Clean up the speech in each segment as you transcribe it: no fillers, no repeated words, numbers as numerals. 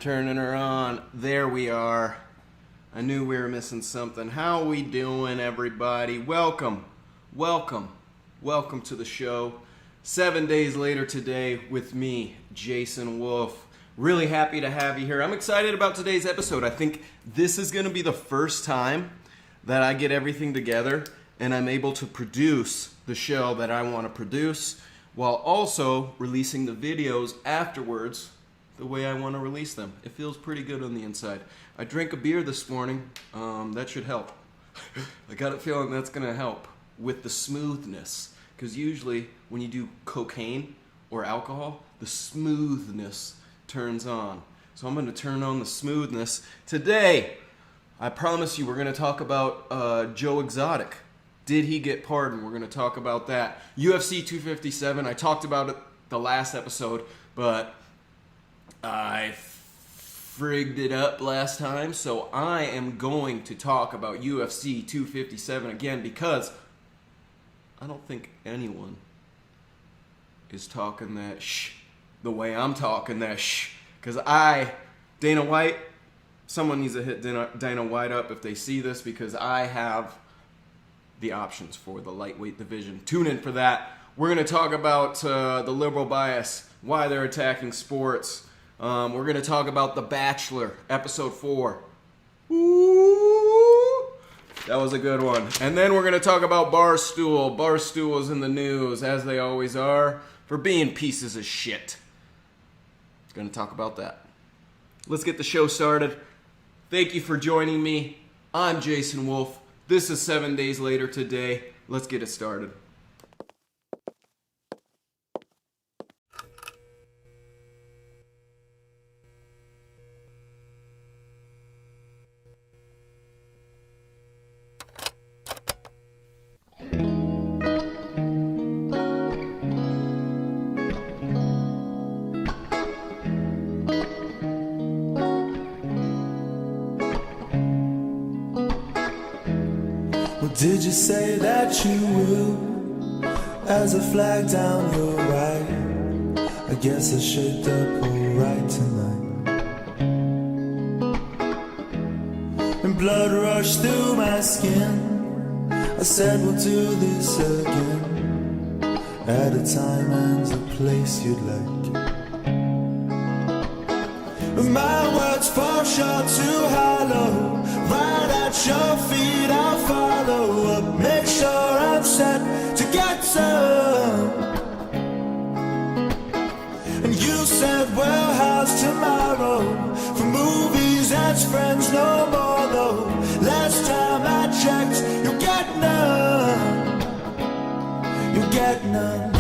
Turning her on. There we are. I knew we were missing something. How we doing, everybody? Welcome to the show. 7 days later today with me, Jason Wolf. Really happy to have you here. I'm excited about today's episode. I think this is going to be the first time that I get everything together and I'm able to produce the show that I want to produce while also releasing the videos afterwards the way I want to release them. It feels pretty good on the inside. I drank a beer this morning. That should help. I got a feeling that's going to help with the smoothness. Because usually when you do cocaine or alcohol, the smoothness turns on. So I'm going to turn on the smoothness. Today, I promise you we're going to talk about Joe Exotic. Did he get pardoned? We're going to talk about that. UFC 257, I talked about it the last episode, but I frigged it up last time, so I am going to talk about UFC 257 again because I don't think anyone is talking that the way I'm talking that because Dana White, someone needs to hit Dana White up if they see this because I have the options for the lightweight division. Tune in for that. We're going to talk about the liberal bias, why they're attacking sports. We're going to talk about The Bachelor, episode 4. Ooh, that was a good one. And then we're going to talk about Barstool. Barstool is in the news, as they always are, for being pieces of shit. Going to talk about that. Let's get the show started. Thank you for joining me. I'm Jason Wolf. This is 7 days later today. Let's get it started. Did you say that you will, as I flag down your right? I guess I shaped up alright tonight. And blood rushed through my skin. I said we'll do this again, at a time and a place you'd like. But my words fall short too hollow. Right at your feet I'll follow up. Make sure I'm set to get some. And you said, well, how's tomorrow? For movies, that's friends no more though. Last time I checked, you'll get none. You'll get none.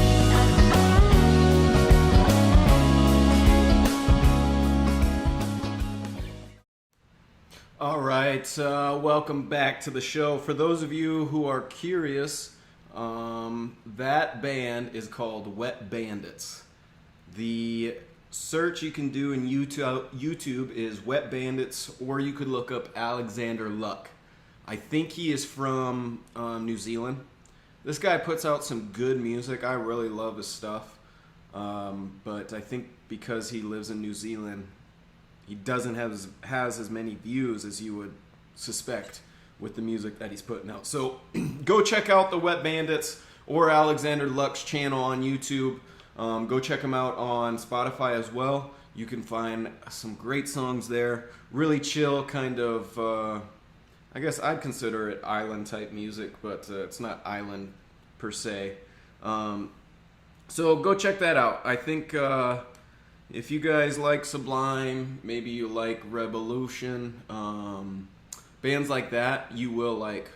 All right, welcome back to the show. For those of you who are curious, that band is called Wet Bandits. The search you can do in YouTube is Wet Bandits, or you could look up Alexander Luck. I think he is from New Zealand. This guy puts out some good music. I really love his stuff, but I think because he lives in New Zealand, he doesn't has as many views as you would suspect with the music that he's putting out. So go check out the Wet Bandits or Alexander Luck's channel on YouTube. Go check him out on Spotify as well. You can find some great songs there. Really chill kind of, I guess I'd consider it island type music, but it's not island per se. So go check that out. I think if you guys like Sublime, maybe you like Revolution, bands like that, you will like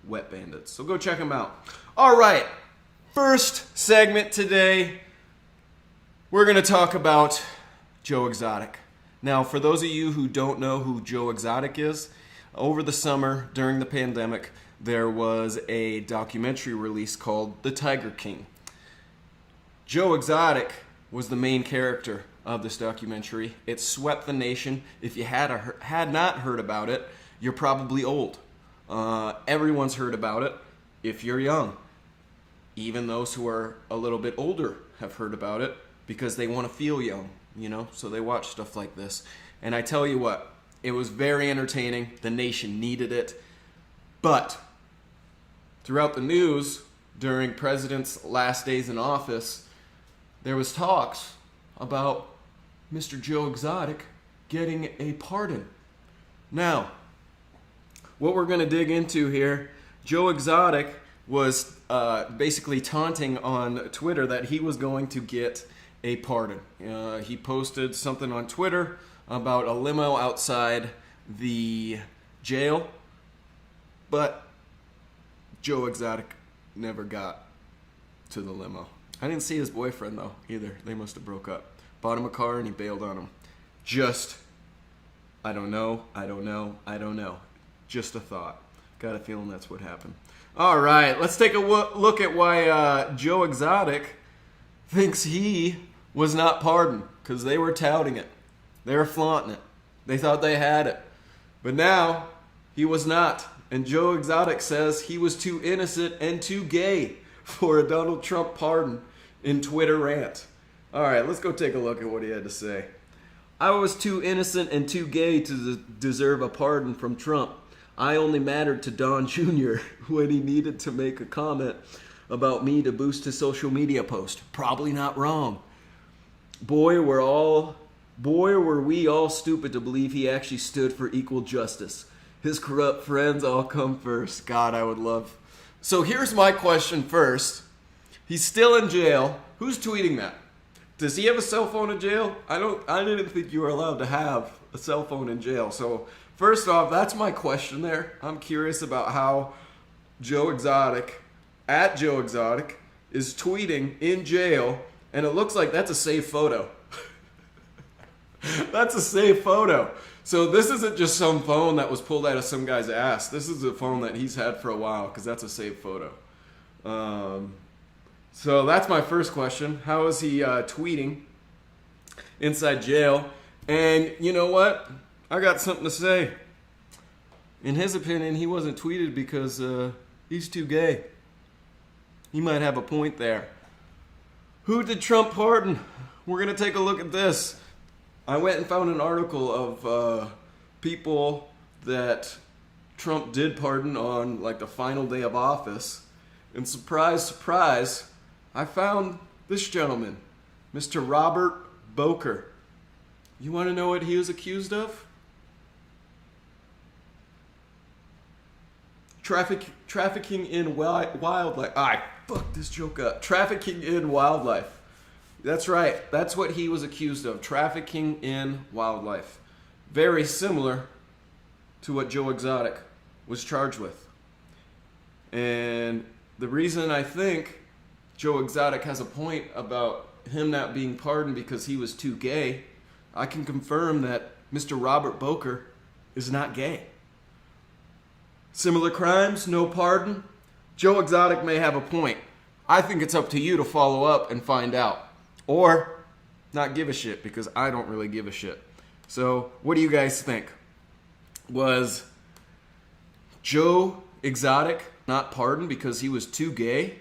Wet Bandits. So go check them out. All right, first segment today, we're going to talk about Joe Exotic. Now, for those of you who don't know who Joe Exotic is, over the summer during the pandemic, there was a documentary released called The Tiger King. Joe Exotic was the main character of this documentary. It swept the nation. If you had not heard about it, you're probably old. Everyone's heard about it if you're young. Even those who are a little bit older have heard about it because they want to feel young, you know? So they watch stuff like this. And I tell you what, it was very entertaining. The nation needed it. But throughout the news, during President's last days in office, there was talks about Mr. Joe Exotic getting a pardon. Now, what we're going to dig into here, Joe Exotic was basically taunting on Twitter that he was going to get a pardon. He posted something on Twitter about a limo outside the jail, but Joe Exotic never got to the limo. I didn't see his boyfriend though either. They must have broke up. Bought him a car and he bailed on him. I don't know. Just a thought. Got a feeling that's what happened. All right, let's take a look at why Joe Exotic thinks he was not pardoned, because they were touting it. They were flaunting it. They thought they had it. But now, he was not. And Joe Exotic says he was too innocent and too gay for a Donald Trump pardon in Twitter rant. All right, let's go take a look at what he had to say. I was too innocent and too gay to deserve a pardon from Trump. I only mattered to Don Jr. when he needed to make a comment about me to boost his social media post. Probably not wrong. Boy, were we all stupid to believe he actually stood for equal justice. His corrupt friends all come first. God, I would love. So here's my question first. He's still in jail. Who's tweeting that? Does he have a cell phone in jail? I didn't think you were allowed to have a cell phone in jail. So first off, that's my question there. I'm curious about how Joe Exotic, at Joe Exotic, is tweeting in jail, and it looks like that's a saved photo. That's a saved photo. So this isn't just some phone that was pulled out of some guy's ass. This is a phone that he's had for a while, because that's a saved photo. So that's my first question. How is he tweeting inside jail? And you know what? I got something to say. In his opinion, he wasn't tweeted because he's too gay. He might have a point there. Who did Trump pardon? We're going to take a look at this. I went and found an article of people that Trump did pardon on like the final day of office. And surprise, surprise, I found this gentleman, Mr. Robert Boker. You want to know what he was accused of? Trafficking in wildlife. I fucked this joke up. Trafficking in wildlife. That's right. That's what he was accused of. Trafficking in wildlife. Very similar to what Joe Exotic was charged with. And the reason I think Joe Exotic has a point about him not being pardoned because he was too gay, I can confirm that Mr. Robert Boker is not gay. Similar crimes, no pardon. Joe Exotic may have a point. I think it's up to you to follow up and find out. Or not give a shit, because I don't really give a shit. So, what do you guys think? Was Joe Exotic not pardoned because he was too gay?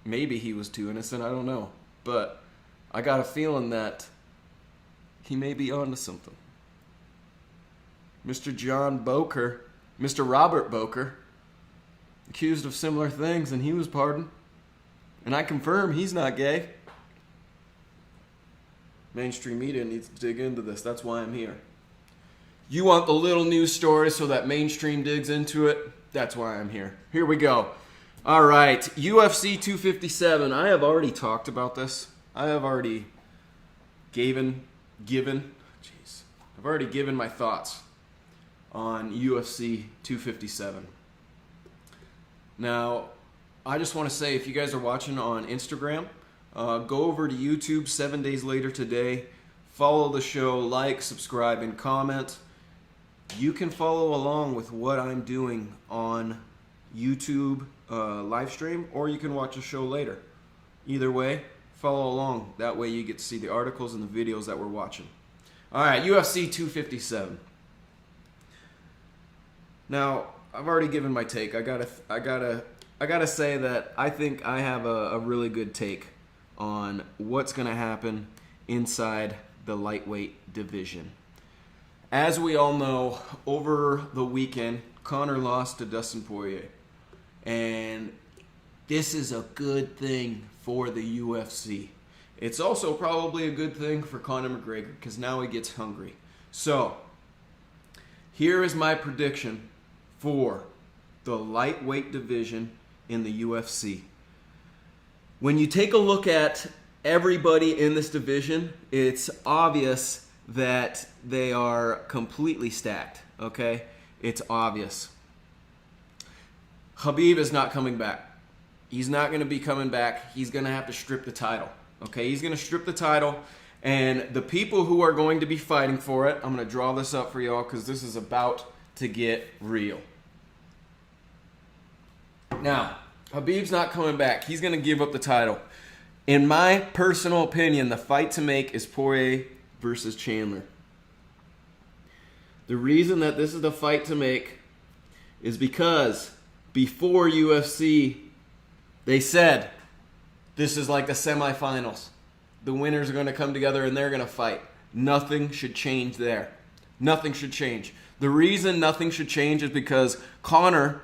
Maybe he was too innocent, I don't know. But I got a feeling that he may be onto something. Mr. Robert Boker, accused of similar things, and he was pardoned. And I confirm he's not gay. Mainstream media needs to dig into this. That's why I'm here. You want the little news story so that mainstream digs into it? That's why I'm here. Here we go. All right, UFC 257. I have already talked about this. I have already given my thoughts on UFC 257. Now, I just want to say, if you guys are watching on Instagram, go over to YouTube 7 days later today. Follow the show, like, subscribe, and comment. You can follow along with what I'm doing on YouTube live stream, or you can watch the show later. Either way, follow along. That way you get to see the articles and the videos that we're watching. All right, UFC 257. Now, I've already given my take. I gotta say that I think I have a really good take on what's gonna happen inside the lightweight division. As we all know, over the weekend, Conor lost to Dustin Poirier. And this is a good thing for the UFC. It's also probably a good thing for Conor McGregor because now he gets hungry. So, here is my prediction for the lightweight division in the UFC. When you take a look at everybody in this division, it's obvious that they are completely stacked, okay? It's obvious. Khabib is not coming back. He's not going to be coming back. He's going to have to strip the title, okay? He's going to strip the title, and the people who are going to be fighting for it, I'm going to draw this up for y'all because this is about to get real. Now, Khabib's not coming back. He's going to give up the title. In my personal opinion, the fight to make is Poirier versus Chandler. The reason that this is the fight to make is because before UFC, they said this is like the semifinals. The winners are going to come together and they're going to fight. Nothing should change there. Nothing should change. The reason nothing should change is because Conor,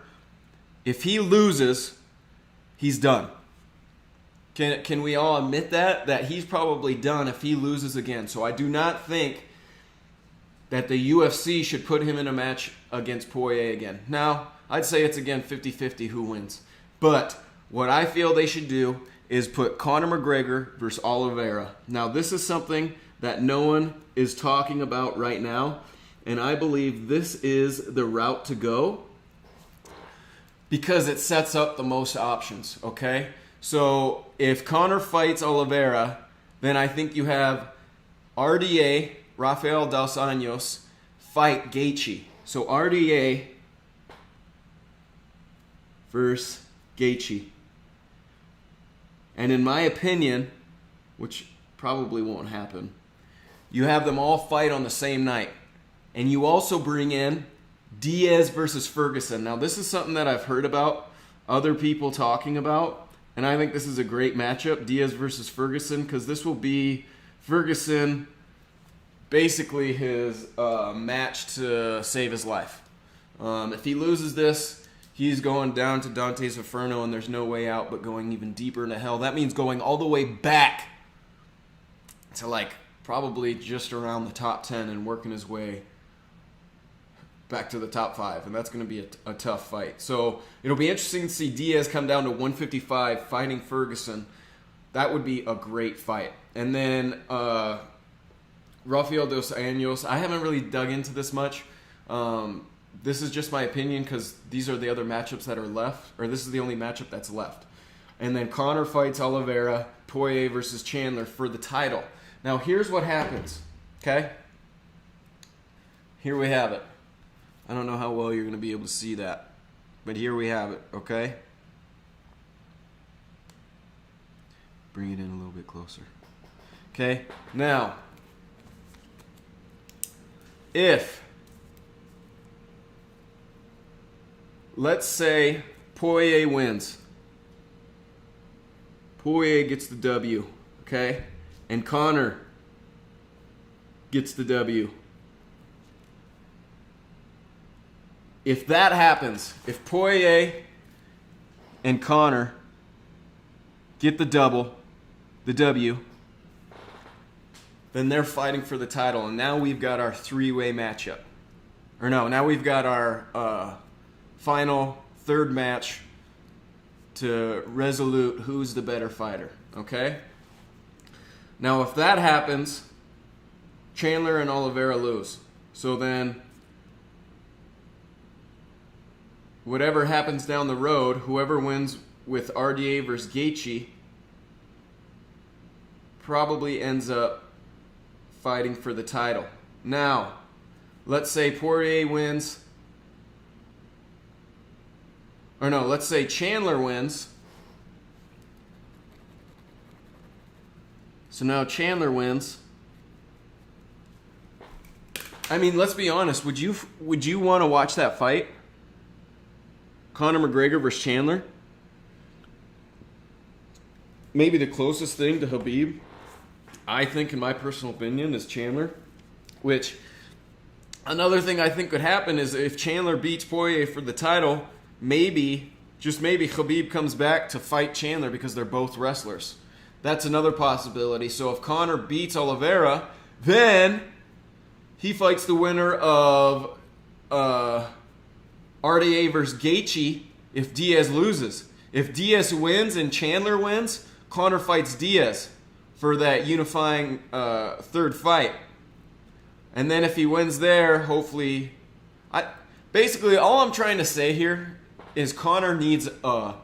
if he loses, he's done. Can we all admit that he's probably done if he loses again? So I do not think that the UFC should put him in a match against Poirier again. Now, I'd say it's again 50-50 who wins. But what I feel they should do is put Conor McGregor versus Oliveira. Now, this is something that no one is talking about right now, and I believe this is the route to go because it sets up the most options, okay? So if Conor fights Oliveira, then I think you have RDA, Rafael Dos Anjos, fight Gaethje. So RDA versus Gaethje. And in my opinion, which probably won't happen, you have them all fight on the same night. And you also bring in Diaz versus Ferguson. Now, this is something that I've heard about other people talking about. And I think this is a great matchup, Diaz versus Ferguson, because this will be Ferguson basically his match to save his life. If he loses this, he's going down to Dante's Inferno, and there's no way out but going even deeper into hell. That means going all the way back to like probably just around the top 10 and working his way back to the top 5, and that's going to be a tough fight. So it'll be interesting to see Diaz come down to 155 fighting Ferguson. That would be a great fight. And then Rafael Dos Anjos, I haven't really dug into this much. This is just my opinion because these are the other matchups that are left, or this is the only matchup that's left. And then Conor fights Oliveira, Poirier versus Chandler for the title. Now here's what happens, okay? Here we have it. I don't know how well you're going to be able to see that, but here we have it, okay? Bring it in a little bit closer. Okay, now, if, let's say Poirier wins. Poirier gets the W, okay? And Conor gets the W. If that happens, if Poirier and Conor get the W, then they're fighting for the title. And now we've got our three-way matchup. Or no, now we've got our final third match to resolute who's the better fighter, okay? Now, if that happens, Chandler and Oliveira lose. So then, whatever happens down the road, whoever wins with RDA versus Gaethje probably ends up fighting for the title. Now, let's say Poirier wins. Or no, let's say Chandler wins. So now Chandler wins. I mean, let's be honest. Would you want to watch that fight? Conor McGregor versus Chandler? Maybe the closest thing to Khabib I think, in my personal opinion, is Chandler. Which, another thing I think could happen is if Chandler beats Poirier for the title, maybe, just maybe, Khabib comes back to fight Chandler because they're both wrestlers. That's another possibility. So if Conor beats Oliveira, then he fights the winner of RDA versus Gaethje if Diaz loses. If Diaz wins and Chandler wins, Conor fights Diaz for that unifying third fight. And then if he wins there, hopefully... Basically, all I'm trying to say here is Conor needs a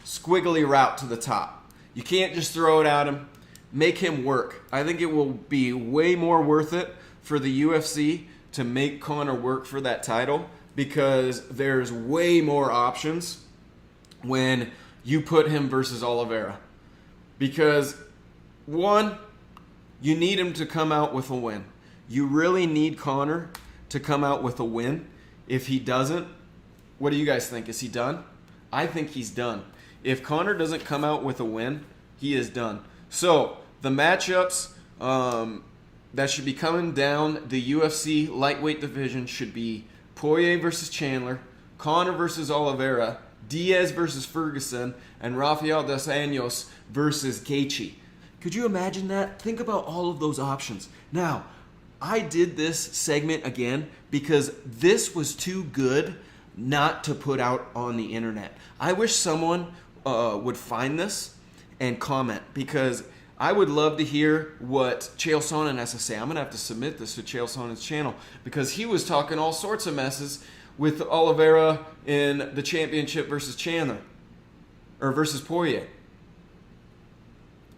squiggly route to the top. You can't just throw it at him. Make him work. I think it will be way more worth it for the UFC to make Conor work for that title because there's way more options when you put him versus Oliveira. Because, one, you need him to come out with a win. You really need Conor to come out with a win. If he doesn't, what do you guys think? Is he done? I think he's done. If Conor doesn't come out with a win, he is done. So, the matchups that should be coming down the UFC lightweight division should be Poirier versus Chandler, Conor versus Oliveira, Diaz versus Ferguson, and Rafael dos Anjos versus Gaethje. Could you imagine that? Think about all of those options. Now, I did this segment again because this was too good not to put out on the internet. I wish someone would find this and comment because I would love to hear what Chael Sonnen has to say. I'm going to have to submit this to Chael Sonnen's channel because he was talking all sorts of messes with Oliveira in the championship versus Chandler or versus Poirier.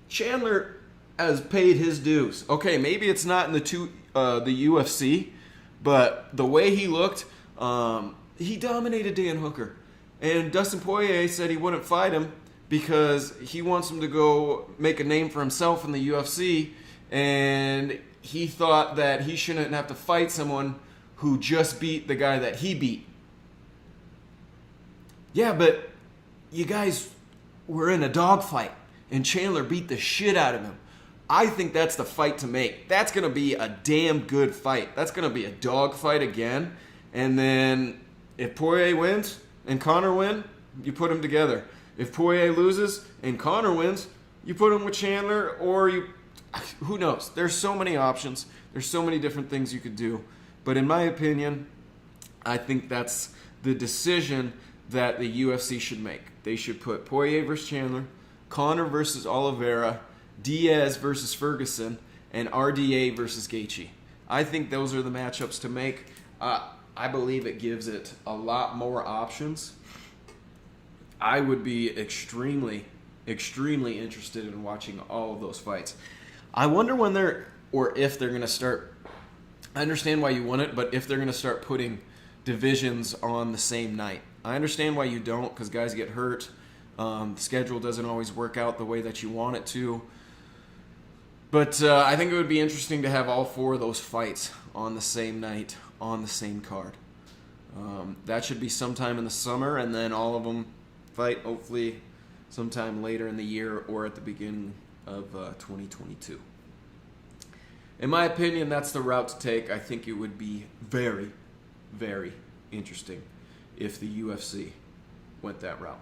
Chandler has paid his dues. Okay, maybe it's not in the UFC, but the way he looked, he dominated Dan Hooker. And Dustin Poirier said he wouldn't fight him because he wants him to go make a name for himself in the UFC, and he thought that he shouldn't have to fight someone who just beat the guy that he beat. Yeah, but you guys were in a dogfight, and Chandler beat the shit out of him. I think that's the fight to make. That's going to be a damn good fight. That's going to be a dog fight again. And then if Poirier wins and Conor win, you put them together. If Poirier loses and Conor wins, you put him with Chandler or you... Who knows? There's so many options. There's so many different things you could do. But in my opinion, I think that's the decision that the UFC should make. They should put Poirier versus Chandler, Conor versus Oliveira, Diaz versus Ferguson, and RDA versus Gaethje. I think those are the matchups to make. I believe it gives it a lot more options. I would be extremely, extremely interested in watching all of those fights. I wonder when they're, or if they're going to start, I understand why you want it, but if they're going to start putting divisions on the same night. I understand why you don't, because guys get hurt. The schedule doesn't always work out the way that you want it to. But I think it would be interesting to have all four of those fights on the same night, on the same card. That should be sometime in the summer, and then all of them fight, hopefully, sometime later in the year or at the beginning of 2022. In my opinion, that's the route to take. I think it would be very, very interesting if the UFC went that route.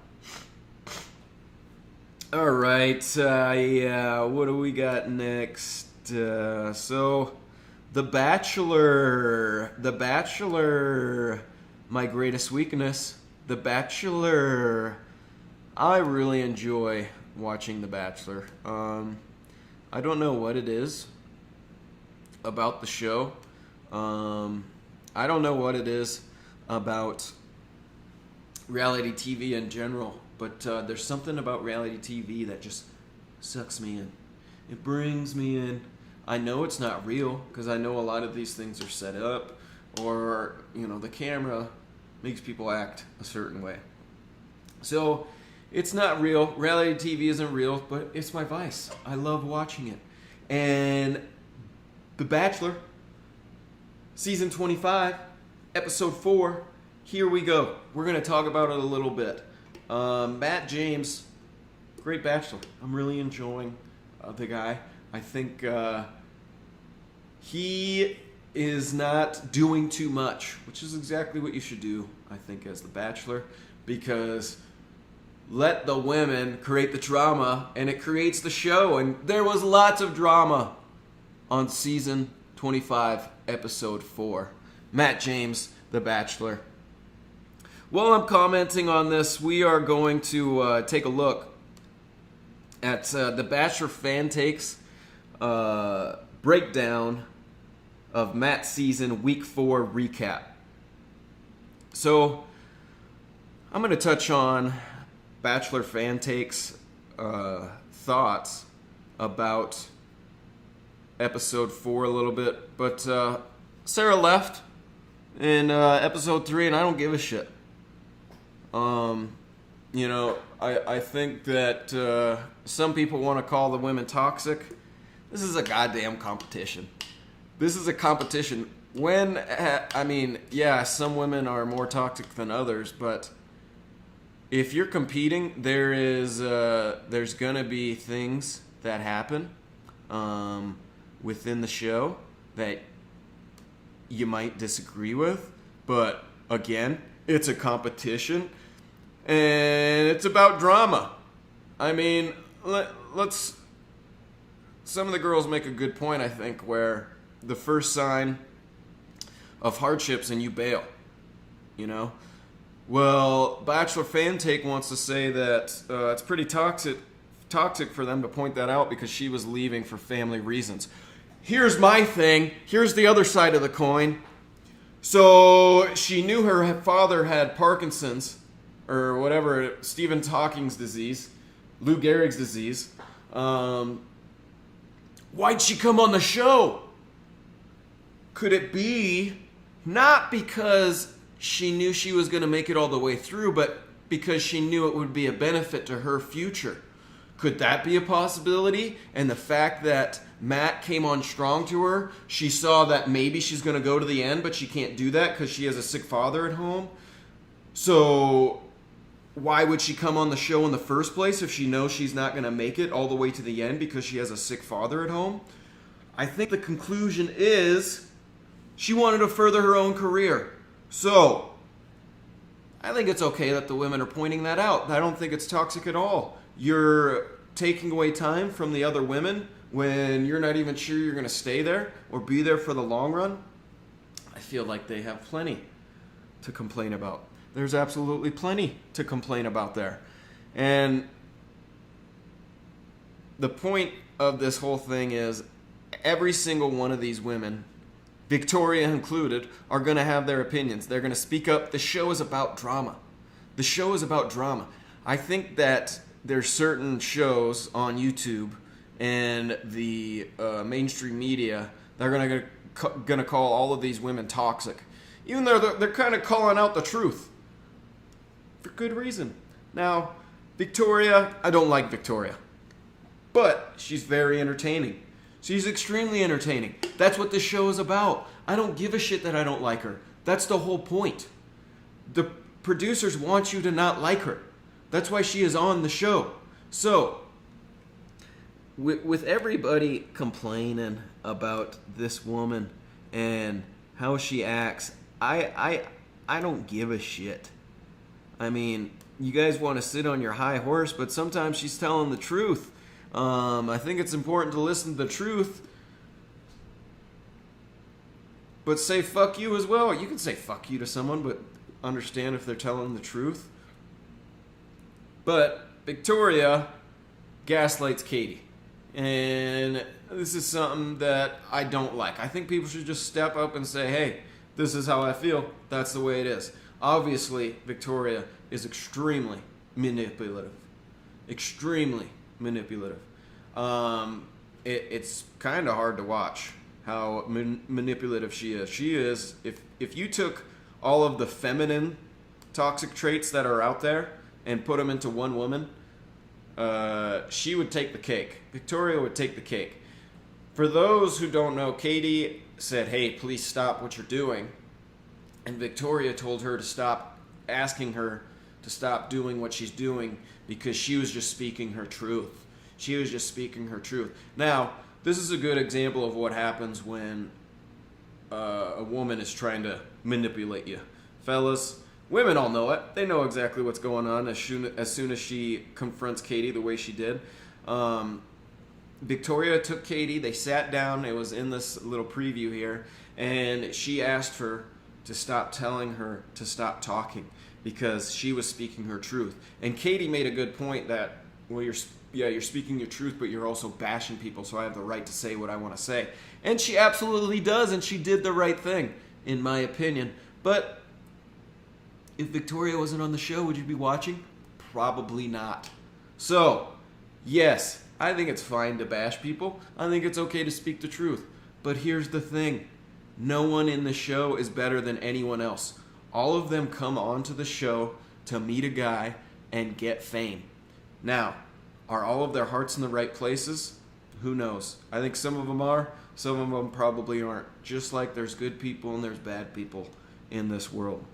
All right, what do we got next? So, The Bachelor, my greatest weakness, The Bachelor. I really enjoy watching The Bachelor. I don't know what it is about the show. I don't know what it is about reality TV in general, but there's something about reality TV that just sucks me in. It brings me in. I know it's not real because I know a lot of these things are set up, or the camera makes people act a certain way. So it's not real. Reality TV isn't real, but it's my vice. I love watching it. And The Bachelor, season 25, episode 4. Here we go. We're going to talk about it a little bit. Matt James, great Bachelor. I'm really enjoying the guy. I think he is not doing too much, which is exactly what you should do, I think, as the Bachelor, because let the women create the drama, and it creates the show. And there was lots of drama on season 25, episode 4. Matt James, The Bachelor. While I'm commenting on this, we are going to take a look at the Bachelor fan takes breakdown of Matt's season week 4 recap. So I'm going to touch on Bachelor fan takes thoughts about episode 4 a little bit, but Sarah left in episode 3, and I don't give a shit. You know, I think that some people want to call the women toxic. This is a goddamn competition. This is a competition. I mean, yeah, some women are more toxic than others, but if you're competing, there's gonna be things that happen within the show that you might disagree with, but again, it's a competition, and it's about drama. I mean, let's. Some of the girls make a good point, I think, where the first sign of hardships and you bail, you know? Well, Bachelor fan take wants to say that it's pretty toxic for them to point that out because she was leaving for family reasons. Here's my thing. Here's the other side of the coin. So she knew her father had Parkinson's or whatever, Stephen Hawking's disease, Lou Gehrig's disease. Why'd she come on the show? Could it be not because she knew she was going to make it all the way through, but because she knew it would be a benefit to her future? Could that be a possibility? And the fact that Matt came on strong to her, she saw that maybe she's going to go to the end, but she can't do that because she has a sick father at home. So why would she come on the show in the first place if she knows she's not going to make it all the way to the end because she has a sick father at home? I think the conclusion is she wanted to further her own career. So I think it's okay that the women are pointing that out. I don't think it's toxic at all. You're taking away time from the other women when you're not even sure you're going to stay there or be there for the long run. I feel like they have plenty to complain about. There's absolutely plenty to complain about there. And the point of this whole thing is every single one of these women, Victoria included, are going to have their opinions. They're going to speak up. The show is about drama. The show is about drama. I think that there's certain shows on YouTube and the mainstream media that are going to call all of these women toxic, even though they're kind of calling out the truth for good reason. Now, Victoria, I don't like Victoria, but she's very entertaining. She's extremely entertaining. That's what this show is about. I don't give a shit that I don't like her. That's the whole point. The producers want you to not like her. That's why she is on the show. So, with everybody complaining about this woman and how she acts, I don't give a shit. I mean, you guys want to sit on your high horse, but sometimes she's telling the truth. I think it's important to listen to the truth, but say fuck you as well. You can say fuck you to someone, but understand if they're telling the truth. But Victoria gaslights Katie, and this is something that I don't like. I think people should just step up and say, hey, this is how I feel. That's the way it is. Obviously, Victoria is extremely manipulative. Extremely manipulative. It's kind of hard to watch how manipulative she is. She is, if you took all of the feminine toxic traits that are out there and put them into one woman, she would take the cake. Victoria would take the cake. For those who don't know, Katie said, hey, please stop what you're doing. And Victoria told her to stop, asking her to stop doing what she's doing because she was just speaking her truth. She was just speaking her truth. Now, this is a good example of what happens when a woman is trying to manipulate you. Fellas, women all know it. They know exactly what's going on as soon as she confronts Katie the way she did. Victoria took Katie. They sat down. It was in this little preview here. And she asked her to stop telling her to stop talking because she was speaking her truth. And Katie made a good point that, well, you're speaking your truth, but you're also bashing people, so I have the right to say what I want to say. And she absolutely does, and she did the right thing, in my opinion. But if Victoria wasn't on the show, would you be watching? Probably not. So, yes, I think it's fine to bash people. I think it's okay to speak the truth. But here's the thing. No one in the show is better than anyone else. All of them come onto the show to meet a guy and get fame. Now, are all of their hearts in the right places? Who knows? I think some of them are. Some of them probably aren't. Just like there's good people and there's bad people in this world.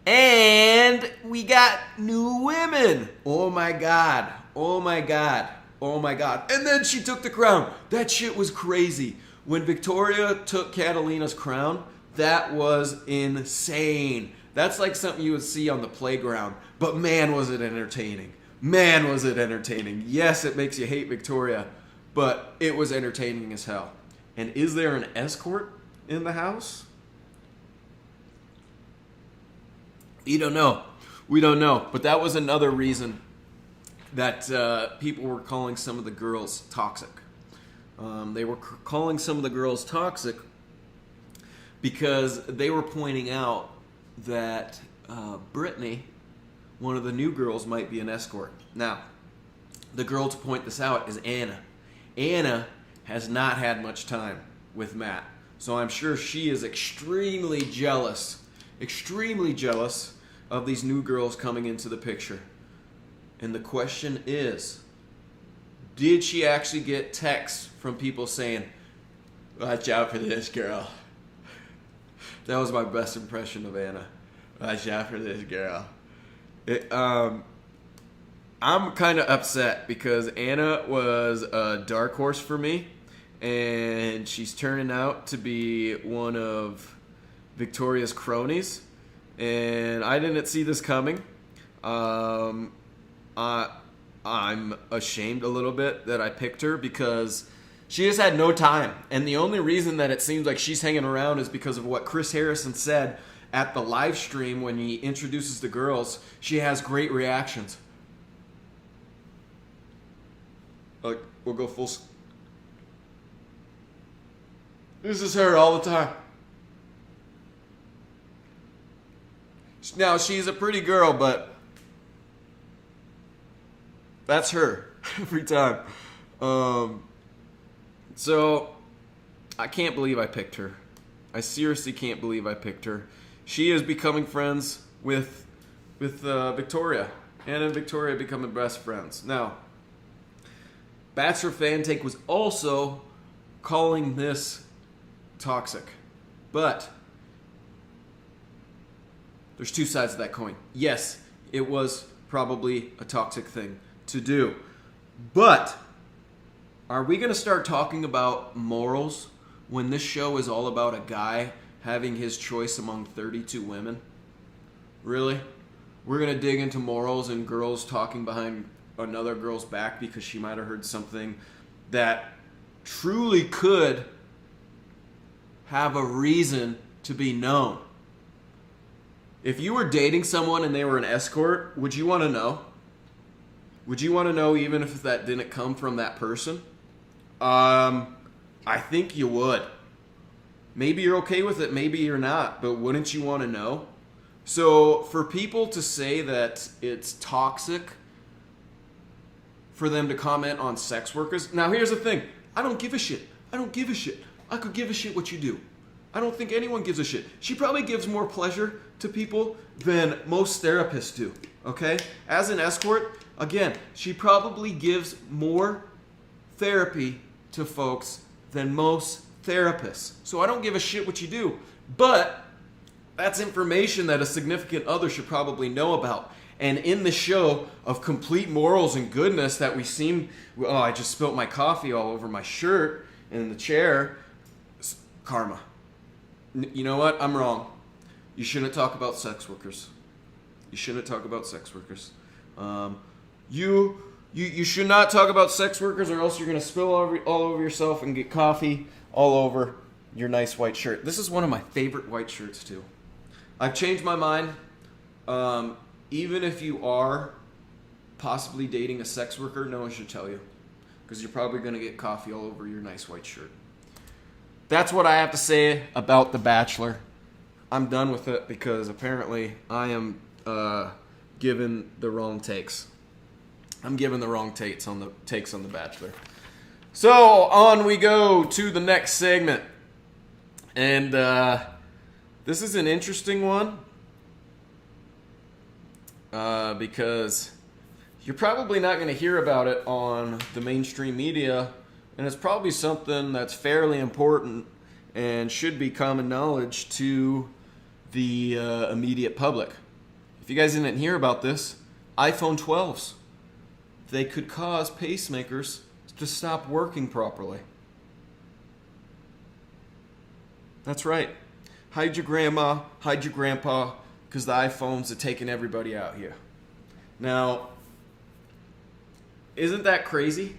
And we got new women. Oh my God. Oh my God. Oh my God. And then she took the crown. That shit was crazy. When Victoria took Catalina's crown, that was insane. That's like something you would see on the playground. But man, was it entertaining. Man, was it entertaining. Yes, it makes you hate Victoria, but it was entertaining as hell. And is there an escort in the house? We don't know. We don't know. But that was another reason that people were calling some of the girls toxic. They were calling some of the girls toxic because they were pointing out that Brittany, one of the new girls, might be an escort. Now, the girl to point this out is Anna. Anna has not had much time with Matt, so I'm sure she is extremely jealous of these new girls coming into the picture. And the question is, did she actually get texts from people saying, "Watch out for this girl"? That was my best impression of Anna. Watch out for this girl. I'm kind of upset because Anna was a dark horse for me, and she's turning out to be one of Victoria's cronies, and I didn't see this coming. I'm ashamed a little bit that I picked her because she just had no time. And the only reason that it seems like she's hanging around is because of what Chris Harrison said at the live stream when he introduces the girls. She has great reactions. Like, we'll go full... This is her all the time. Now, she's a pretty girl, but that's her every time. So, I can't believe I picked her. I seriously can't believe I picked her. She is becoming friends with Victoria. Anna and Victoria becoming best friends. Now, Bachelor Fan Take was also calling this toxic. But there's two sides of that coin. Yes, it was probably a toxic thing to do. But are we going to start talking about morals when this show is all about a guy having his choice among 32 women? Really? We're going to dig into morals and girls talking behind another girl's back because she might have heard something that truly could have a reason to be known. If you were dating someone and they were an escort, would you want to know? Would you want to know even if that didn't come from that person? I think you would. Maybe you're okay with it, maybe you're not, but wouldn't you want to know? So for people to say that it's toxic for them to comment on sex workers, now here's the thing. I don't give a shit. I don't give a shit. I could give a shit what you do. I don't think anyone gives a shit. She probably gives more pleasure to people than most therapists do, okay? As an escort, again, she probably gives more therapy to folks than most therapists. So I don't give a shit what you do. But that's information that a significant other should probably know about. And in the show of complete morals and goodness that we seem, oh, I just spilt my coffee all over my shirt in the chair. Karma. You know what? I'm wrong. You shouldn't talk about sex workers. You shouldn't talk about sex workers. You should not talk about sex workers, or else you're going to spill all over yourself and get coffee all over your nice white shirt. This is one of my favorite white shirts, too. I've changed my mind. Even if you are possibly dating a sex worker, no one should tell you, because you're probably going to get coffee all over your nice white shirt. That's what I have to say about The Bachelor. I'm done with it because apparently I am given the wrong takes. I'm giving the wrong takes on The Bachelor. So on we go to the next segment. And this is an interesting one. Because you're probably not going to hear about it on the mainstream media, and it's probably something that's fairly important and should be common knowledge to the immediate public. If you guys didn't hear about this, iPhone 12s, they could cause pacemakers to stop working properly. That's right. Hide your grandma, hide your grandpa, because the iPhones are taking everybody out here. Now, isn't that crazy?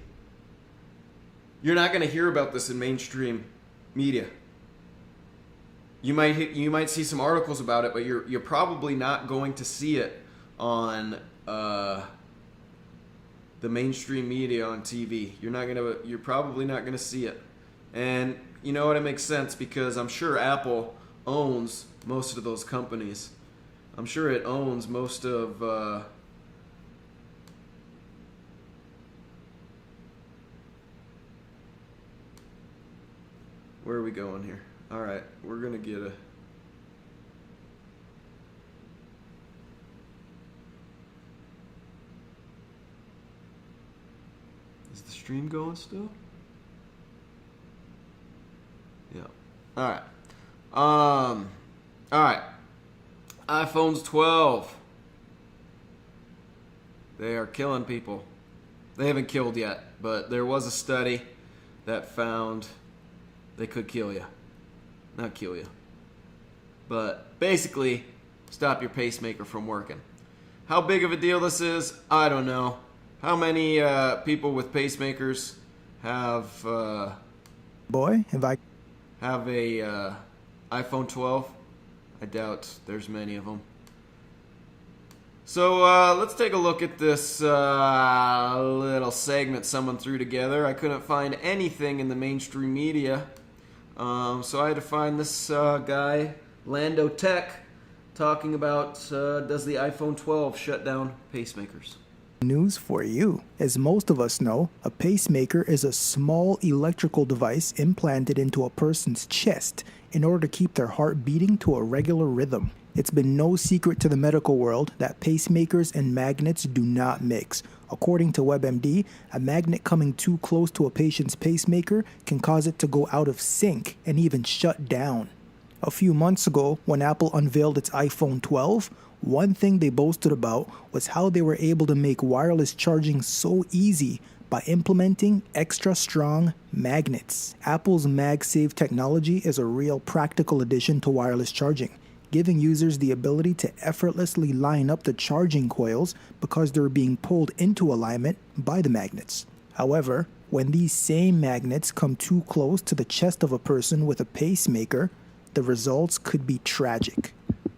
You're not going to hear about this in mainstream media. You might see some articles about it, but you're probably not going to see it on the mainstream media on TV. You're probably not going to see it. And you know what? It makes sense, because I'm sure Apple owns most of those companies. I'm sure it owns most of where are we going here? All right, we're gonna get a. Is the stream going still? Yeah. All right. All right. iPhones 12. They are killing people. They haven't killed yet, but there was a study that found they could kill you. Not kill you. But basically, stop your pacemaker from working. How big of a deal this is, I don't know. How many people with pacemakers have have a iPhone 12? I doubt there's many of them. So let's take a look at this little segment someone threw together. I couldn't find anything in the mainstream media. So I had to find this guy, Lando Tech, talking about does the iPhone 12 shut down pacemakers? News for you. As most of us know, a pacemaker is a small electrical device implanted into a person's chest in order to keep their heart beating to a regular rhythm. It's been no secret to the medical world that pacemakers and magnets do not mix. According to WebMD, a magnet coming too close to a patient's pacemaker can cause it to go out of sync and even shut down. A few months ago, when Apple unveiled its iPhone 12, one thing they boasted about was how they were able to make wireless charging so easy by implementing extra strong magnets. Apple's MagSafe technology is a real practical addition to wireless charging, giving users the ability to effortlessly line up the charging coils because they're being pulled into alignment by the magnets. However, when these same magnets come too close to the chest of a person with a pacemaker, the results could be tragic.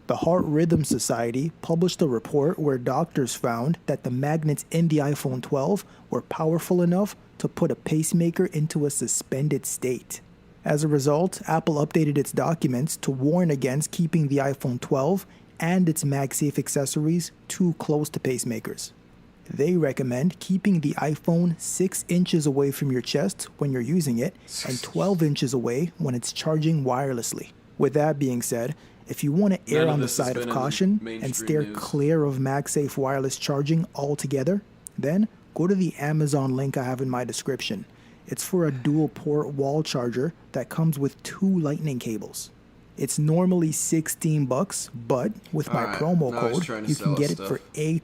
The Heart Rhythm Society published a report where doctors found that the magnets in the iPhone 12 were powerful enough to put a pacemaker into a suspended state. As a result, Apple updated its documents to warn against keeping the iPhone 12 and its MagSafe accessories too close to pacemakers. They recommend keeping the iPhone 6 inches away from your chest when you're using it and 12 inches away when it's charging wirelessly. With that being said, if you want to err on the side of caution and steer clear of MagSafe wireless charging altogether, then go to the Amazon link I have in my description. It's for a dual port wall charger that comes with 2 lightning cables. It's normally $16, but with my promo code, you can get it for $8.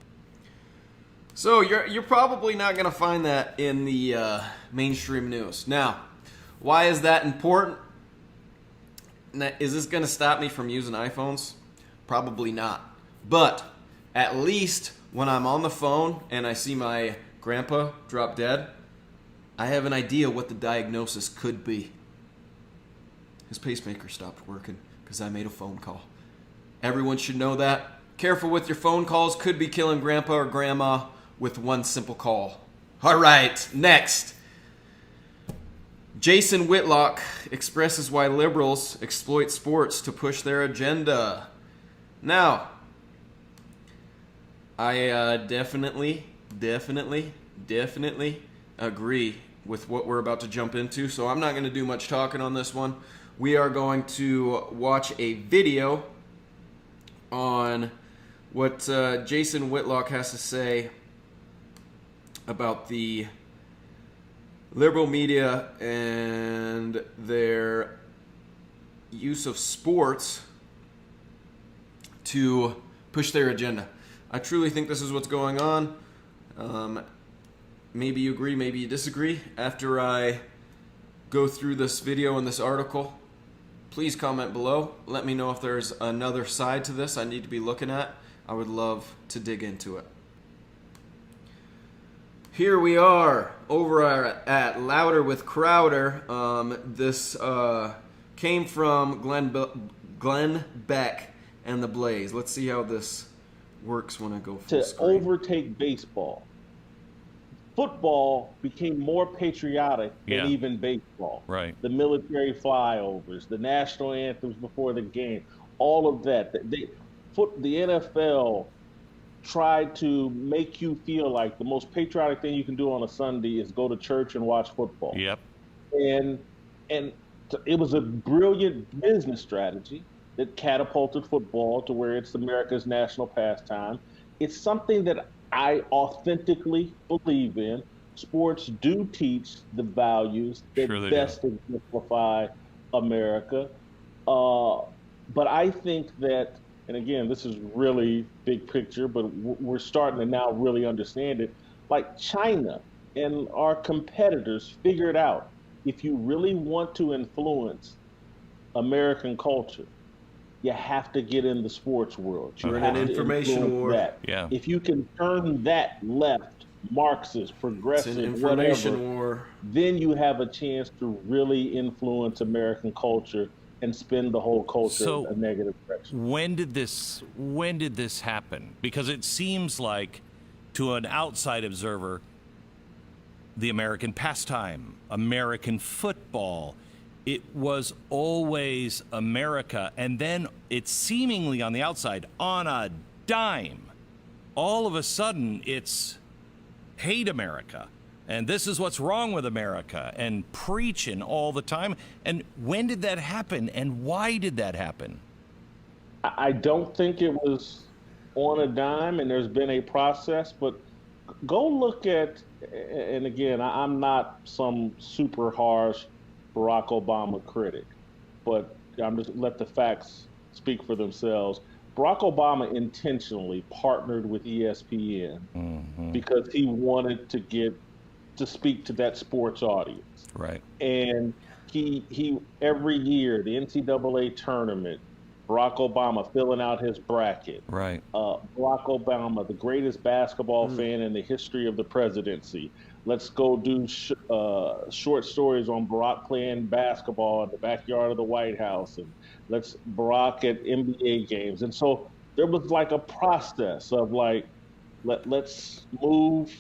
So you're probably not going to find that in the mainstream news. Now, why is that important? Is this going to stop me from using iPhones? Probably not. But at least when I'm on the phone and I see my grandpa drop dead, I have an idea what the diagnosis could be. His pacemaker stopped working because I made a phone call. Everyone should know that. Careful with your phone calls. Could be killing grandpa or grandma with one simple call. All right, next. Jason Whitlock expresses why liberals exploit sports to push their agenda. Now, I definitely agree with what we're about to jump into, so I'm not going to do much talking on this one. We are going to watch a video on what Jason Whitlock has to say about the liberal media and their use of sports to push their agenda. I truly think this is what's going on. Maybe you agree, maybe you disagree. After I go through this video and this article, please comment below. Let me know if there's another side to this I need to be looking at. I would love to dig into it. Here we are over at Louder with Crowder. This came from Glenn Beck and the Blaze. Let's see how this works when I go full screen. To overtake baseball. Football became more patriotic than even baseball. Right. The military flyovers, the national anthems before the game, all of that. The NFL tried to make you feel like the most patriotic thing you can do on a Sunday is go to church and watch football. Yep. And it was a brilliant business strategy that catapulted football to where it's America's national pastime. It's something that I authentically believe in. Sports do teach the values that best exemplify America. But I think that, and again, this is really big picture, but we're starting to now really understand it. Like China and our competitors figured out, if you really want to influence American culture, you have to get in the sports world. You You're in have an to information influence war. that. Yeah. If you can turn that left, Marxist, It's progressive, an information whatever, war. then you have a chance to really influence American culture and spin the whole culture in a negative direction. When did this happen? Because it seems like, to an outside observer, the American pastime, American football, it was always America, and then it's seemingly on the outside, on a dime, all of a sudden it's hate America, and this is what's wrong with America, and preaching all the time. And when did that happen, and why did that happen? I don't think it was on a dime, and there's been a process, but go look at, and again, I'm not some super harsh Barack Obama critic, but I'm just let the facts speak for themselves. Barack Obama intentionally partnered with ESPN because he wanted to speak to that sports audience. Right. And he every year, the NCAA tournament, Barack Obama filling out his bracket. Right. Barack Obama, the greatest basketball fan in the history of the presidency. Let's go do short stories on Barack playing basketball in the backyard of the White House, and let's Barack at NBA games. And so there was like a process of like, let's move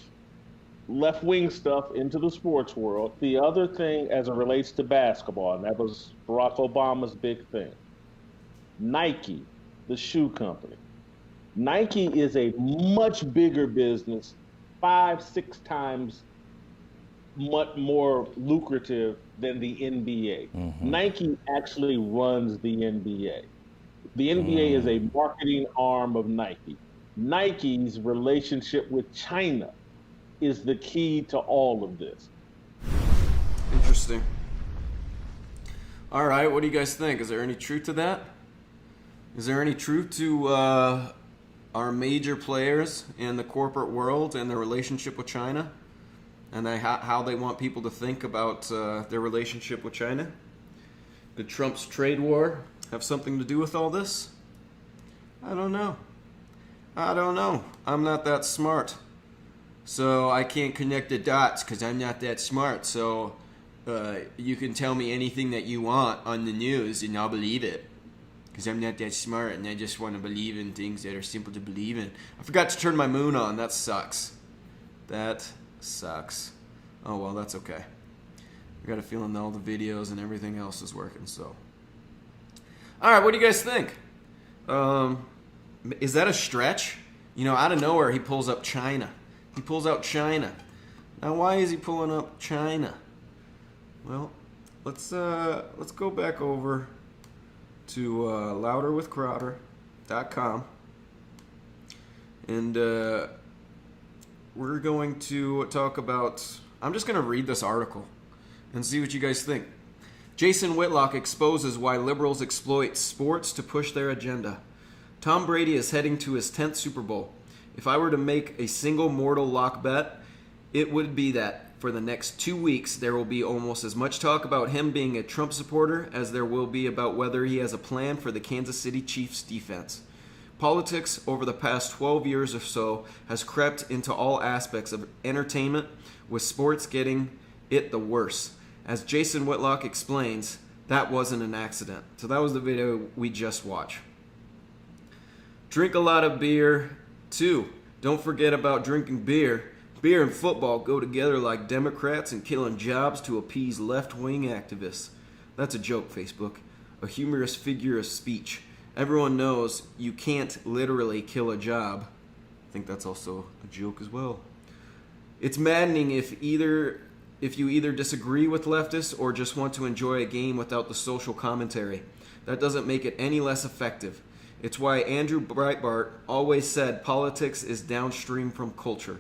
left-wing stuff into the sports world. The other thing as it relates to basketball, and that was Barack Obama's big thing, Nike, the shoe company. Nike is a much bigger business, 5-6 times much more lucrative than the NBA. Nike actually runs the NBA. The NBA is a marketing arm of Nike. Nike's relationship with China is the key to all of this. Interesting. All right, what do you guys think? Is there any truth to that? Is there any truth to our major players in the corporate world and their relationship with China, and how they want people to think about their relationship with China. Did Trump's trade war have something to do with all this? I don't know. I'm not that smart. So I can't connect the dots because I'm not that smart. So you can tell me anything that you want on the news and I'll believe it. Because I'm not that smart and I just want to believe in things that are simple to believe in. I forgot to turn my moon on. That sucks. That sucks. Oh well, that's okay. I got a feeling that all the videos and everything else is working, so. Alright, what do you guys think? Is that a stretch? You know, out of nowhere he pulls up China. He pulls out China. Now why is he pulling up China? Well, let's go back over to louderwithcrowder.com, and we're going to talk about, I'm just going to read this article and see what you guys think. Jason Whitlock exposes why liberals exploit sports to push their agenda. Tom Brady is heading to his 10th Super Bowl. If I were to make a single mortal lock bet, it would be that for the next 2 weeks, there will be almost as much talk about him being a Trump supporter as there will be about whether he has a plan for the Kansas City Chiefs defense. Politics over the past 12 years or so has crept into all aspects of entertainment, with sports getting it the worst. As Jason Whitlock explains, that wasn't an accident. So that was the video we just watched. Drink a lot of beer, too. Don't forget about drinking beer. Beer and football go together like Democrats and killing jobs to appease left-wing activists. That's a joke, Facebook. A humorous figure of speech. Everyone knows you can't literally kill a job. I think that's also a joke as well. It's maddening if you either disagree with leftists or just want to enjoy a game without the social commentary. That doesn't make it any less effective. It's why Andrew Breitbart always said politics is downstream from culture.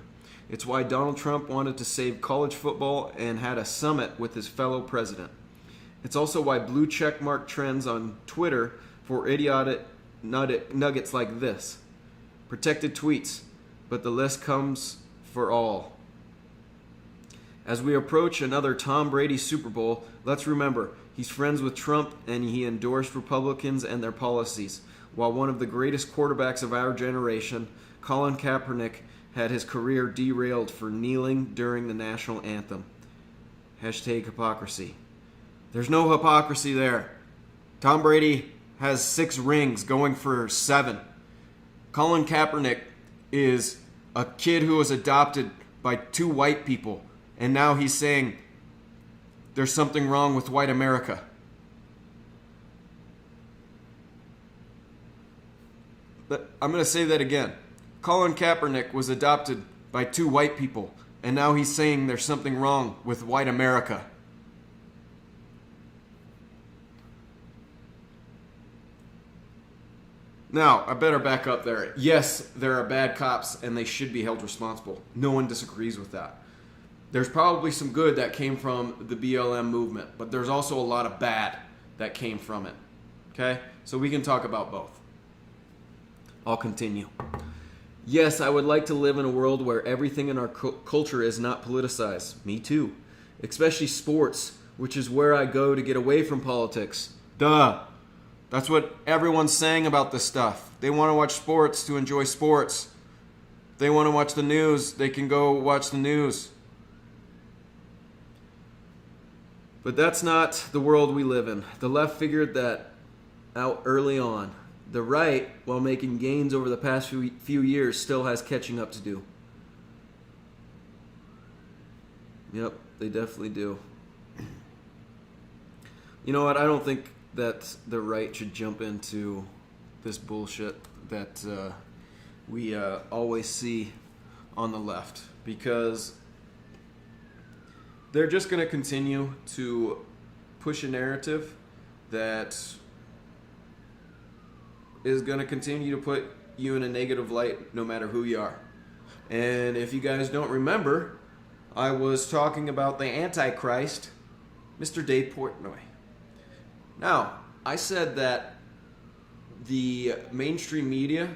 It's why Donald Trump wanted to save college football and had a summit with his fellow president. It's also why blue checkmark trends on Twitter for idiotic nuggets like this. Protected tweets, but the list comes for all. As we approach another Tom Brady Super Bowl, let's remember, he's friends with Trump and he endorsed Republicans and their policies, while one of the greatest quarterbacks of our generation, Colin Kaepernick, had his career derailed for kneeling during the national anthem. Hashtag hypocrisy. There's no hypocrisy there. Tom Brady has 6 rings, going for 7. Colin Kaepernick is a kid who was adopted by 2 white people, and now he's saying there's something wrong with white America. But I'm going to say that again. Colin Kaepernick was adopted by 2 white people, and now he's saying there's something wrong with white America. Now, I better back up there. Yes, there are bad cops, and they should be held responsible. No one disagrees with that. There's probably some good that came from the BLM movement, but there's also a lot of bad that came from it. Okay? So we can talk about both. I'll continue. Yes, I would like to live in a world where everything in our culture is not politicized. Me too. Especially sports, which is where I go to get away from politics. Duh. That's what everyone's saying about this stuff. They want to watch sports to enjoy sports. If they want to watch the news, they can go watch the news. But that's not the world we live in. The left figured that out early on. The right, while making gains over the past few years, still has catching up to do. Yep, they definitely do. You know what? I don't think that the right should jump into this bullshit that we always see on the left, because they're just going to continue to push a narrative that is going to continue to put you in a negative light no matter who you are. And if you guys don't remember, I was talking about the Antichrist, Mr. Dave Portnoy. Now, I said that the mainstream media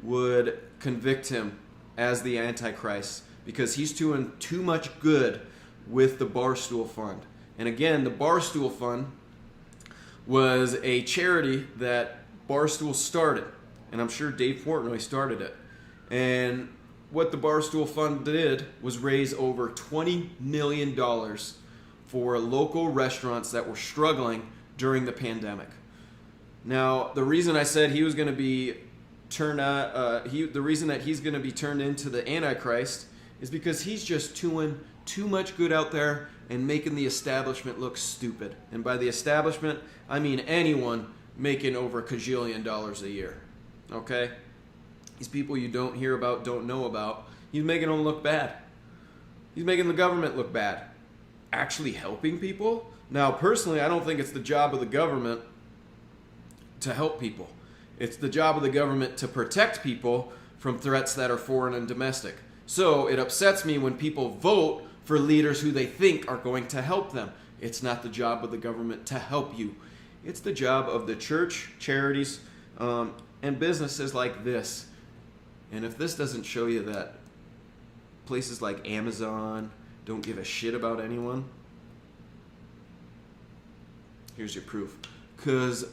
would convict him as the Antichrist because he's doing too much good with the Barstool Fund. And again, the Barstool Fund was a charity that Barstool started, and I'm sure Dave Portnoy started it. And what the Barstool Fund did was raise over $20 million for local restaurants that were struggling during the pandemic. Now, the reason I said he was going to be the reason that he's going to be turned into the Antichrist is because he's just doing too much good out there and making the establishment look stupid. And by the establishment, I mean anyone making over $1 kajillion a year. Okay? These people you don't hear about, don't know about, he's making them look bad. He's making the government look bad. Actually helping people? Now, personally, I don't think it's the job of the government to help people. It's the job of the government to protect people from threats that are foreign and domestic. So it upsets me when people vote for leaders who they think are going to help them. It's not the job of the government to help you. It's the job of the church, charities, and businesses like this. And if this doesn't show you that places like Amazon don't give a shit about anyone, here's your proof. Because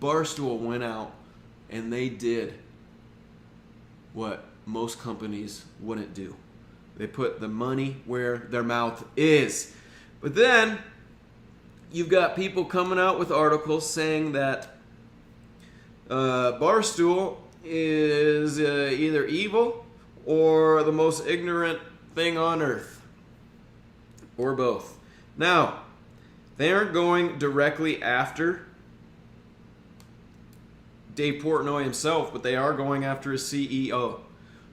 Barstool went out and they did what most companies wouldn't do. They put the money where their mouth is. But then you've got people coming out with articles saying that Barstool is either evil or the most ignorant thing on earth, or both. Now, they aren't going directly after Dave Portnoy himself, but they are going after his CEO.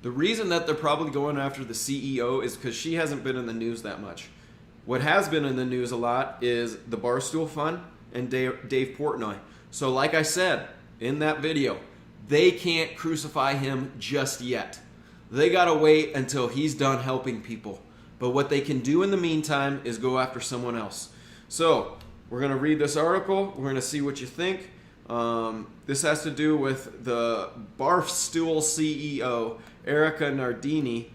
The reason that they're probably going after the CEO is because she hasn't been in the news that much. What has been in the news a lot is the Barstool Fund and Dave Portnoy. So like I said in that video, they can't crucify him just yet. They gotta wait until he's done helping people. But what they can do in the meantime is go after someone else. So we're gonna read this article. We're gonna see what you think. This has to do with the Barstool CEO, Erica Nardini.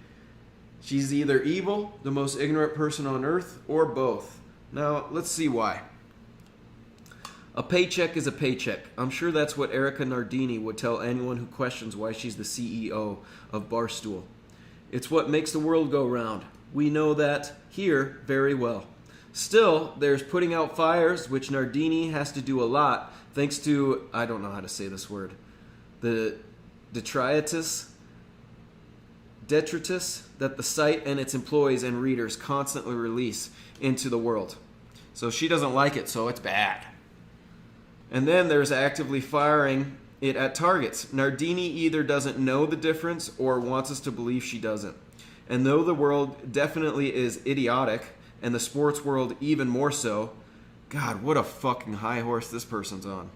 She's either evil, the most ignorant person on earth, or both. Now, let's see why. A paycheck is a paycheck. I'm sure that's what Erica Nardini would tell anyone who questions why she's the CEO of Barstool. It's what makes the world go round. We know that here very well. Still, there's putting out fires, which Nardini has to do a lot, thanks to, I don't know how to say this word, the detritus that the site and its employees and readers constantly release into the world. So she doesn't like it, so it's bad. And then there's actively firing it at targets. Nardini either doesn't know the difference or wants us to believe she doesn't. And though the world definitely is idiotic, and the sports world even more so, God, what a fucking high horse this person's on.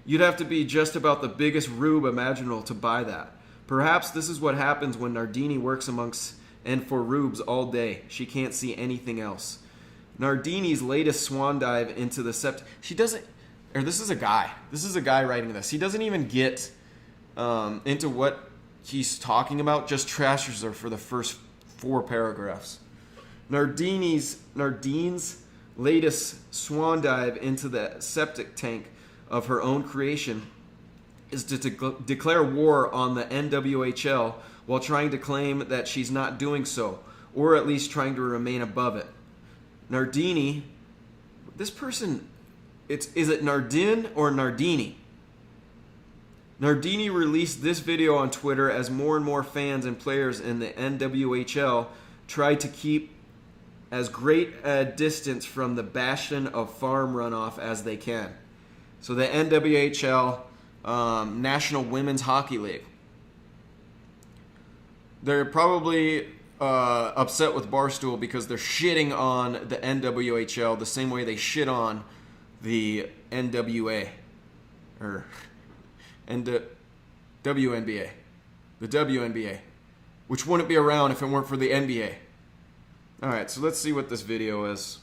You'd have to be just about the biggest rube imaginable to buy that. Perhaps this is what happens when Nardini works amongst and for rubes all day. She can't see anything else. Nardini's latest swan dive into the she doesn't, or this is a guy. This is a guy writing this. He doesn't even get into what he's talking about, just trashes her for the first 4 paragraphs. Nardine's latest swan dive into the septic tank of her own creation is to declare war on the NWHL while trying to claim that she's not doing so, or at least trying to remain above it. Nardini, this person, is it Nardin or Nardini? Nardini released this video on Twitter as more and more fans and players in the NWHL tried to keep as great a distance from the bastion of farm runoff as they can. So the NWHL, National Women's Hockey League. They're probably upset with Barstool because they're shitting on the NWHL the same way they shit on the NWA. Or WNBA. The WNBA. Which wouldn't be around if it weren't for the NBA. Alright, so let's see what this video is.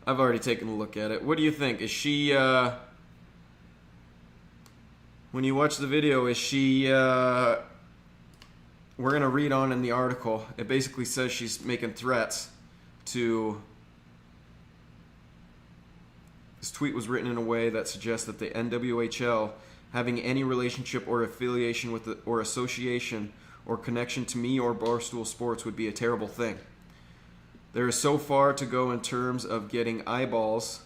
I've already taken a look at it. What do you think? Is she when you watch the video is she, we're going to read on in the article. It basically says she's making threats to, this tweet was written in a way that suggests that the NWHL having any relationship or affiliation with or association or connection to me or Barstool Sports would be a terrible thing. There is so far to go in terms of getting eyeballs,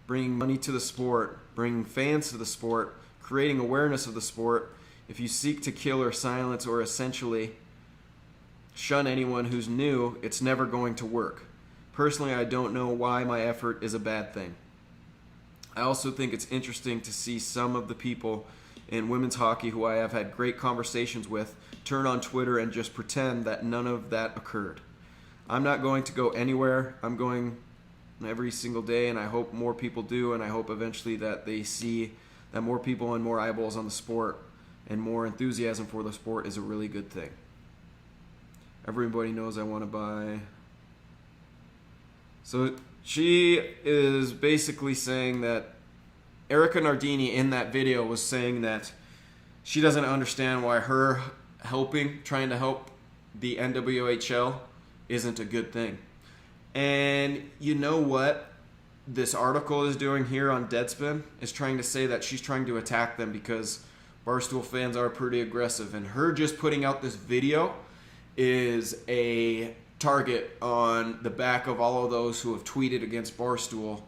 bringing money to the sport, bringing fans to the sport, creating awareness of the sport. If you seek to kill or silence or essentially shun anyone who's new, it's never going to work. Personally, I don't know why my effort is a bad thing. I also think it's interesting to see some of the people in women's hockey who I have had great conversations with turn on Twitter and just pretend that none of that occurred. I'm not going to go anywhere. I'm going every single day, and I hope more people do, and I hope eventually that they see that more people and more eyeballs on the sport and more enthusiasm for the sport is a really good thing. Everybody knows I want to buy. So she is basically saying that Erica Nardini in that video was saying that she doesn't understand why her trying to help the NWHL isn't a good thing. And you know what this article is doing here on Deadspin is trying to say that she's trying to attack them because Barstool fans are pretty aggressive, and her just putting out this video is a target on the back of all of those who have tweeted against Barstool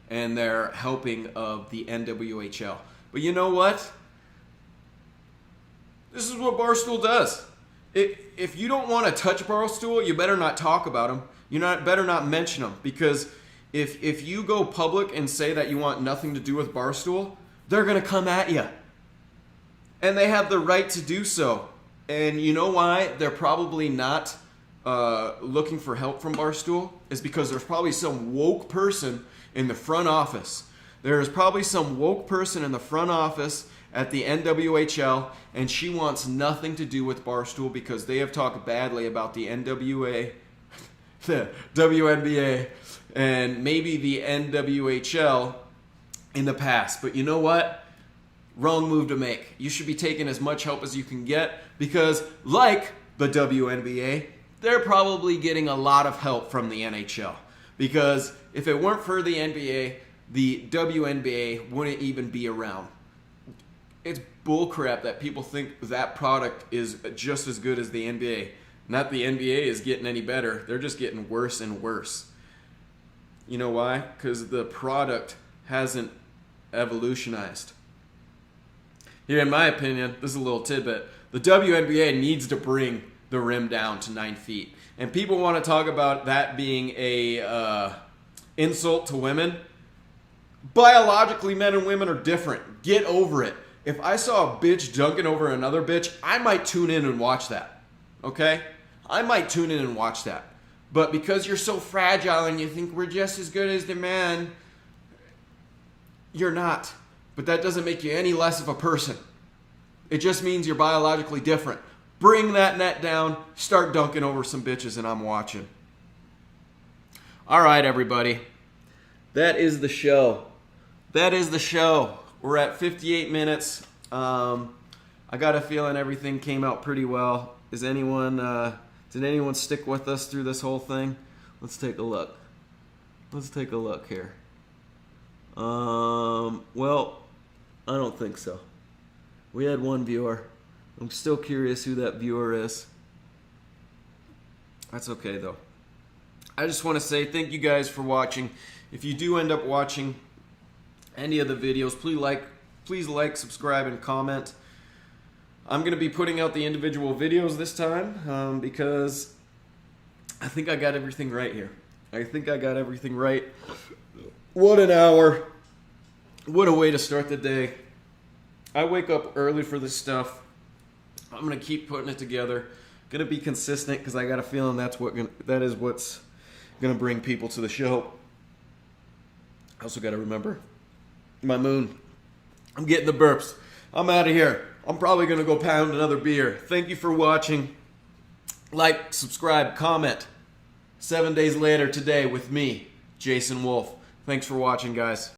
and their helping of the NWHL. But you know what? This is what Barstool does. If you don't want to touch Barstool, you better not talk about them. Better not mention them, because if you go public and say that you want nothing to do with Barstool, they're going to come at you. And they have the right to do so. And you know why they're probably not looking for help from Barstool? Is because there's probably some woke person in the front office. There's probably some woke person in the front office at the NWHL, and she wants nothing to do with Barstool because they have talked badly about the NWA, the WNBA, and maybe the NWHL in the past. But you know what? Wrong move to make. You should be taking as much help as you can get because, like the WNBA, they're probably getting a lot of help from the NHL. Because if it weren't for the NBA, the WNBA wouldn't even be around. It's bullcrap that people think that product is just as good as the NBA. Not the NBA is getting any better. They're just getting worse and worse. You know why? Because the product hasn't evolutionized. Here, in my opinion, this is a little tidbit. The WNBA needs to bring the rim down to 9 feet. And people want to talk about that being a insult to women. Biologically, men and women are different. Get over it. If I saw a bitch dunking over another bitch, I might tune in and watch that. Okay? I might tune in and watch that. But because you're so fragile and you think we're just as good as the man, you're not. But that doesn't make you any less of a person. It just means you're biologically different. Bring that net down, start dunking over some bitches, and I'm watching. All right, everybody. That is the show. That is the show. We're at 58 minutes. I got a feeling everything came out pretty well. Did anyone stick with us through this whole thing? Let's take a look. Let's take a look here. Well, I don't think so. We had one viewer. I'm still curious who that viewer is. That's okay, though. I just want to say thank you guys for watching. If you do end up watching any of the videos, please like, subscribe, and comment. I'm going to be putting out the individual videos this time because I think I got everything right here. I think I got everything right. What an hour. What a way to start the day. I wake up early for this stuff. I'm going to keep putting it together. Going to be consistent because I got a feeling that is what's going to bring people to the show. I also got to remember my moon. I'm getting the burps. I'm out of here. I'm probably going to go pound another beer. Thank you for watching. Like, subscribe, comment. 7 days later today with me, Jason Wolf. Thanks for watching, guys.